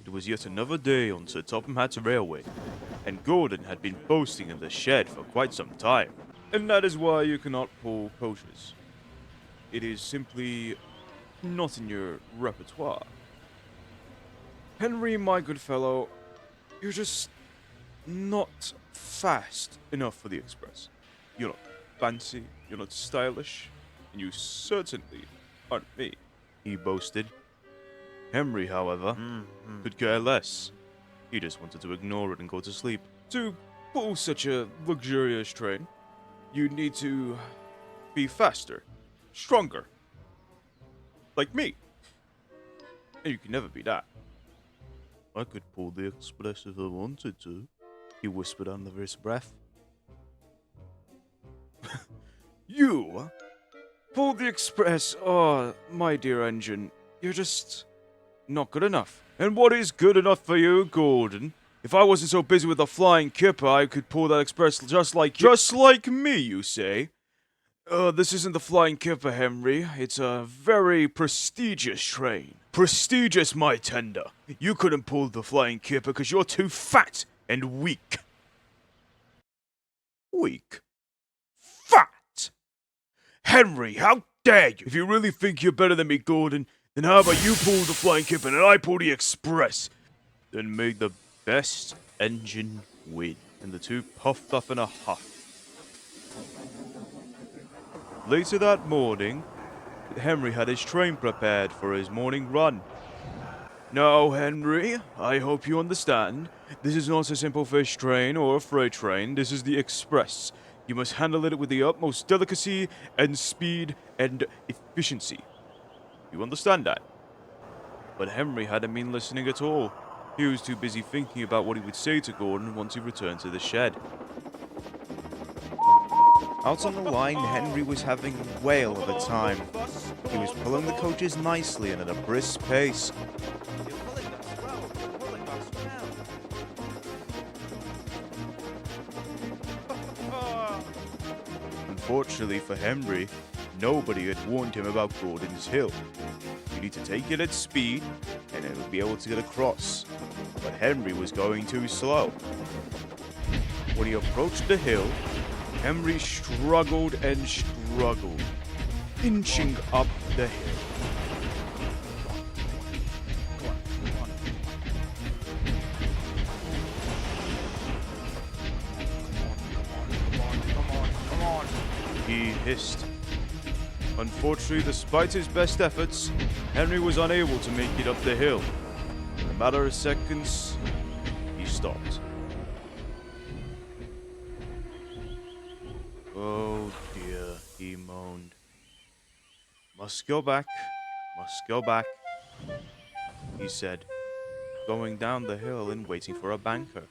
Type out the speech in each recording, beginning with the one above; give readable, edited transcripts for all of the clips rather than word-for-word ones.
It was yet another day on Sir Topham Hatt's railway, and Gordon had been boasting in the shed for quite some time. And that is why you cannot pull coaches. It is simply not in your repertoire. Henry, my good fellow, you're just not fast enough for the express. You're not fancy, you're not stylish, and you certainly aren't me, he boasted. Henry, however, could care less. He just wanted to ignore it and go to sleep. To pull such a luxurious train, you need to be faster, stronger, like me. And you can never be that. I could pull the express if I wanted to, he whispered under his breath. You? Pull the express? Oh, my dear engine, you're just not good enough. And what is good enough for you, Gordon? If I wasn't so busy with the flying kipper, I could pull that express just like you. Just like me, you say? This isn't the flying kipper, Henry. It's a very prestigious train. Prestigious, my tender. You couldn't pull the flying kipper because you're too fat and weak. Weak? Fat? Henry, how dare you? If you really think you're better than me, Gordon, then how about you pull the flying kipper and I pull the express? Then make the best engine win. And the two puffed off in a huff. Later that morning, Henry had his train prepared for his morning run. Now, Henry, I hope you understand. This is not a simple fish train or a freight train. This is the express. You must handle it with the utmost delicacy and speed and efficiency. You understand that? But Henry hadn't been listening at all. He was too busy thinking about what he would say to Gordon once he returned to the shed. Out on the line, Henry was having a whale of a time. He was pulling the coaches nicely and at a brisk pace. Unfortunately for Henry, nobody had warned him about Gordon's hill. You need to take it at speed, and it would be able to get across. But Henry was going too slow. When he approached the hill, Henry struggled and struggled, inching up the hill. He hissed. Unfortunately, despite his best efforts, Henry was unable to make it up the hill. In a matter of seconds, he stopped. Oh dear, he moaned. Must go back, he said, going down the hill and waiting for a banker.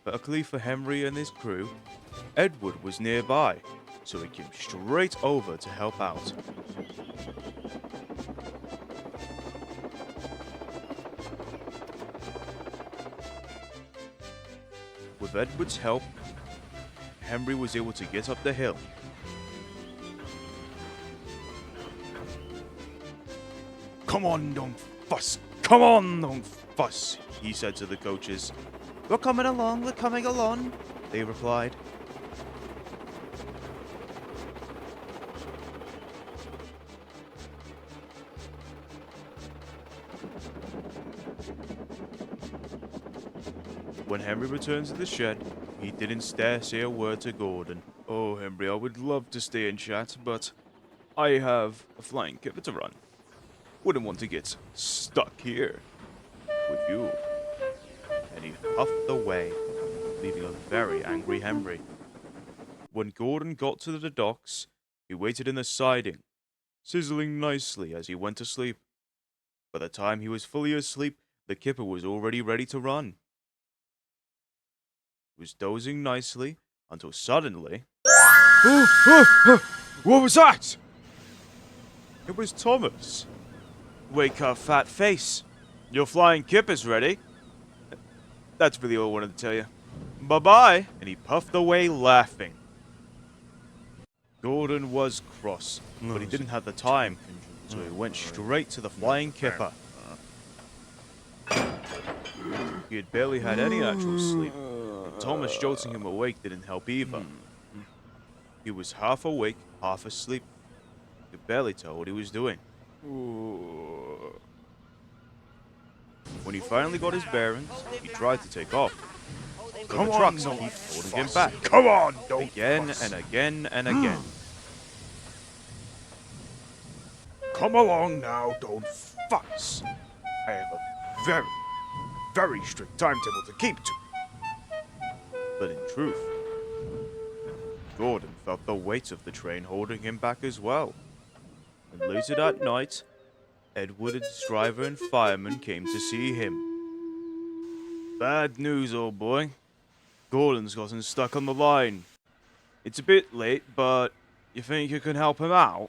Luckily for Henry and his crew, Edward was nearby, so he came straight over to help out. With Edward's help, Henry was able to get up the hill. Come on, don't fuss! Come on, don't fuss! He said to the coaches. We're coming along, they replied. When Henry returned to the shed, he didn't dare say a word to Gordon. Oh, Henry, I would love to stay and chat, but I have a flying kipper to run. Wouldn't want to get stuck here with you. And he puffed away, leaving a very angry Henry. When Gordon got to the docks, he waited in the siding, sizzling nicely as he went to sleep. By the time he was fully asleep, the kipper was already ready to run. He was dozing nicely until suddenly... What was that? It was Thomas. Wake up, fat face. Your flying kipper's ready. That's really all I wanted to tell you. Bye-bye. And he puffed away laughing. Gordon was cross, but he didn't have the time, so he went straight to the flying kipper. He had barely had any actual sleep, and Thomas jolting him awake didn't help either. He was half awake, half asleep. He could barely tell what he was doing. When he finally got his bearings, he tried to take off. But the trucks keep holding him back. Come on, don't Again fuss. and again and again. Come along now, don't fuss. I have a very, very strict timetable to keep to. But in truth, Gordon felt the weight of the train holding him back as well. And later that night, Edward, its driver and fireman, came to see him. Bad news, old boy. Gordon's gotten stuck on the line. It's a bit late, but you think you can help him out?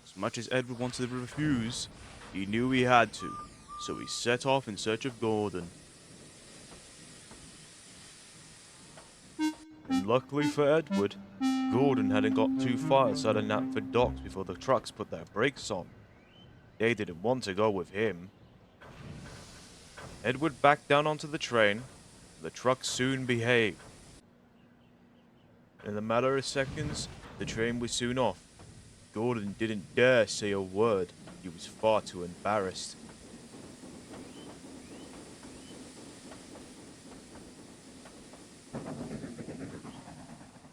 As much as Edward wanted to refuse, he knew he had to, so he set off in search of Gordon. And luckily for Edward, Gordon hadn't got too far outside of Knapford docks before the trucks put their brakes on. They didn't want to go with him. Edward backed down onto the train. The truck soon behaved. In a matter of seconds, the train was soon off. Gordon didn't dare say a word. He was far too embarrassed.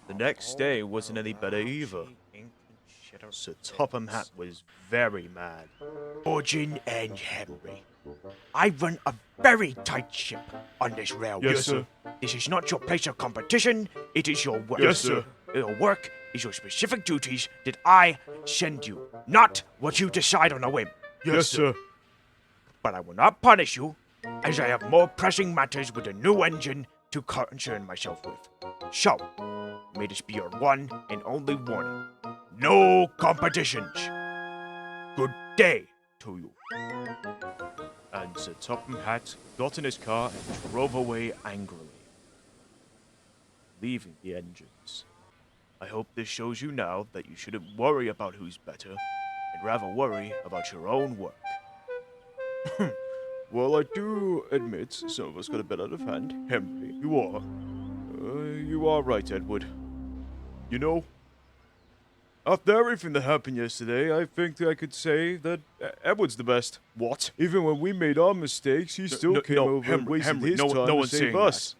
The next day wasn't any better either. Sir Topham Hatt was very mad. Georgian and Henry, I run a very tight ship on this railway. Yes, sir. This is not your place of competition, it is your work. Yes, sir. Your work is your specific duties that I send you, not what you decide on a whim. Yes, sir. But I will not punish you, as I have more pressing matters with a new engine to concern myself with. So, may this be your one and only warning. No competitions. Good day to you. And Sir Topham Hatt got in his car and drove away angrily, leaving the engines. I hope this shows you now that you shouldn't worry about who's better, and rather worry about your own work. Well, I do admit some of us got a bit out of hand. Henry, you are right, Edward. You know, after everything that happened yesterday, I think that I could say that Edward's the best. What? Even when we made our mistakes, he still came over and wasted his time to save us.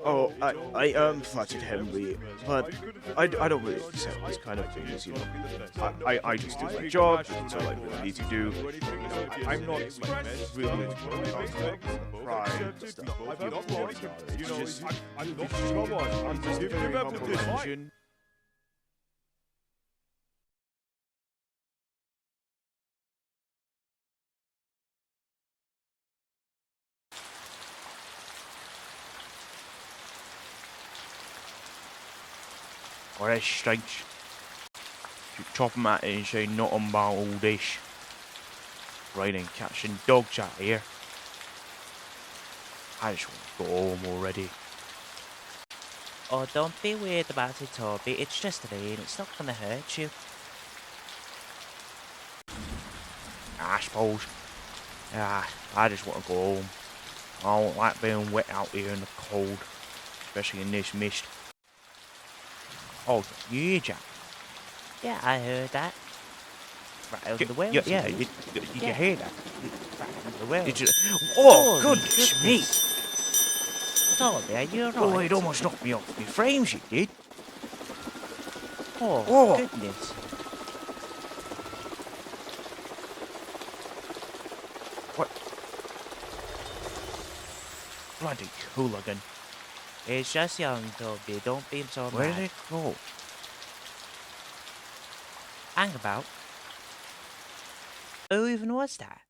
Oh, I flattered Henry, but I don't really accept this kind of things, you know. I just do my job, that's all I really need to do. I'm not like really pride and stuff. It's just, come on, I'm just a very humble engine. Well, that's strange. You chop 'em at it and say nothing about all this. Raining cats and dogs out here. I just want to go home already. Oh, don't be weird about it, Toby. It's just rain. It's not gonna hurt you. I suppose. I just want to go home. I don't like being wet out here in the cold, especially in this mist. Oh, yeah, Jack. Yeah, I heard that. Right over the whales. Yeah, did you hear that? Right over the whales. Did you? Oh, Goodness me! Toby, are you alright? Oh, it almost knocked me off my frames, it did. Oh, goodness. What? Bloody hooligan. It's just young, Toby. Don't be so Where mad. did it go? Hang about. Who even was that?